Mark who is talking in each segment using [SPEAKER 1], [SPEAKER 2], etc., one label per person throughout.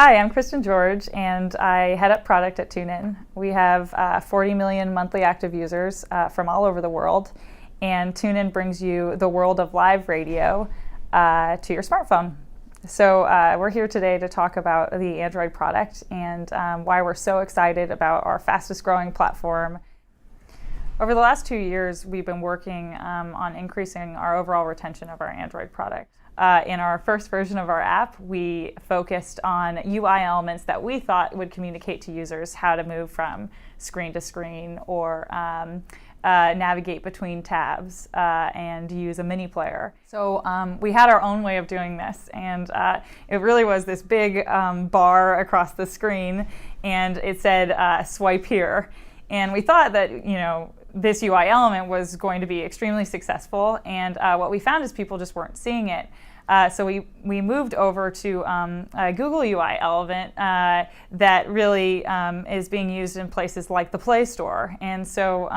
[SPEAKER 1] Hi, I'm Kristen George, and I head up product at TuneIn. We have 40 million monthly active users from all over the world, and TuneIn brings you the world of live radio to your smartphone. So we're here today to talk about the Android product and why we're so excited about our fastest growing platform. Over the last 2 years, we've been working on increasing our overall retention of our Android product. In our first version of our app, we focused on UI elements that we thought would communicate to users how to move from screen to screen or navigate between tabs and use a mini player. So we had our own way of doing this, and it really was this big bar across the screen, and it said swipe here. And we thought that, this UI element was going to be extremely successful, and what we found is people just weren't seeing it. So we moved over to a Google UI element that really is being used in places like the Play Store. And so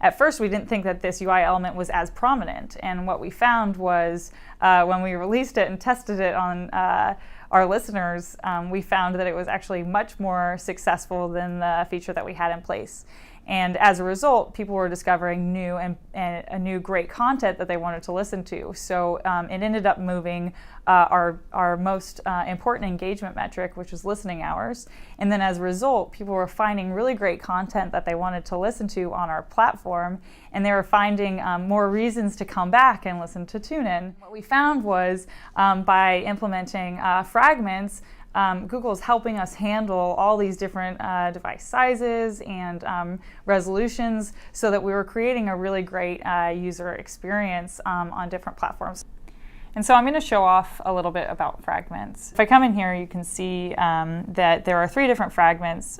[SPEAKER 1] at first we didn't think that this UI element was as prominent. And what we found was when we released it and tested it on our listeners, we found that it was actually much more successful than the feature that we had in place. And as a result, people were discovering new and new great content that they wanted to listen to. So it ended up moving our most important engagement metric, which was listening hours. And then as a result, people were finding really great content that they wanted to listen to on our platform. And they were finding more reasons to come back and listen to TuneIn. What we found was by implementing fragments, Google is helping us handle all these different device sizes and resolutions so that we were creating a really great user experience on different platforms. And so I'm going to show off a little bit about fragments. If I come in here, you can see that there are 3 different fragments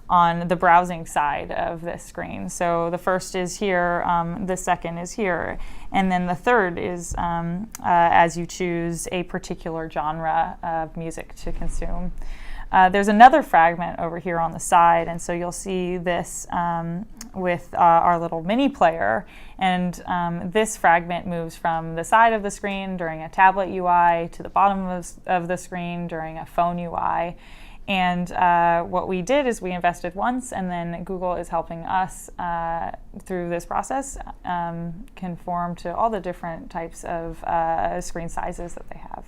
[SPEAKER 1] on the browsing side of this screen. So the first is here, the second is here, and then the third is as you choose a particular genre of music to consume. There's another fragment over here on the side, and so you'll see this with our little mini player, and this fragment moves from the side of the screen during a tablet UI to the bottom of the screen during a phone UI. And what we did is we invested once, and then Google is helping us through this process conform to all the different types of screen sizes that they have.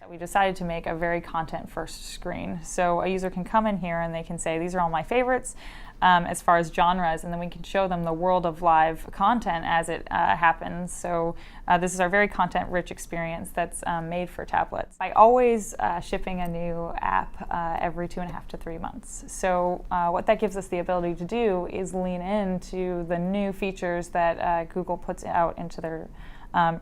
[SPEAKER 1] We decided to make a very content-first screen. So a user can come in here and they can say, these are all my favorites as far as genres, and then we can show them the world of live content as it happens. So this is our very content-rich experience that's made for tablets. I always shipping a new app every 2.5 to 3 months. So what that gives us the ability to do is lean into the new features that Google puts out into their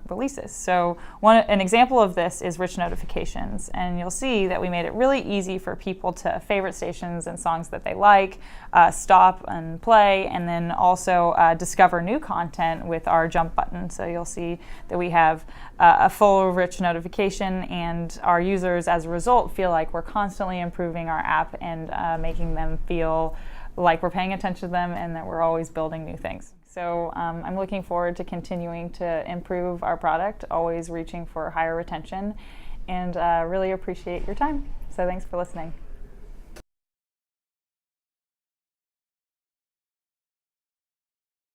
[SPEAKER 1] releases. So an example of this is rich notifications, and you'll see that we made it really easy for people to favorite stations and songs that they like, stop and play, and then also discover new content with our jump button. So you'll see that we have a full rich notification, and our users as a result feel like we're constantly improving our app and making them feel like we're paying attention to them and that we're always building new things. So I'm looking forward to continuing to improve our product, always reaching for higher retention, and really appreciate your time. So thanks for listening.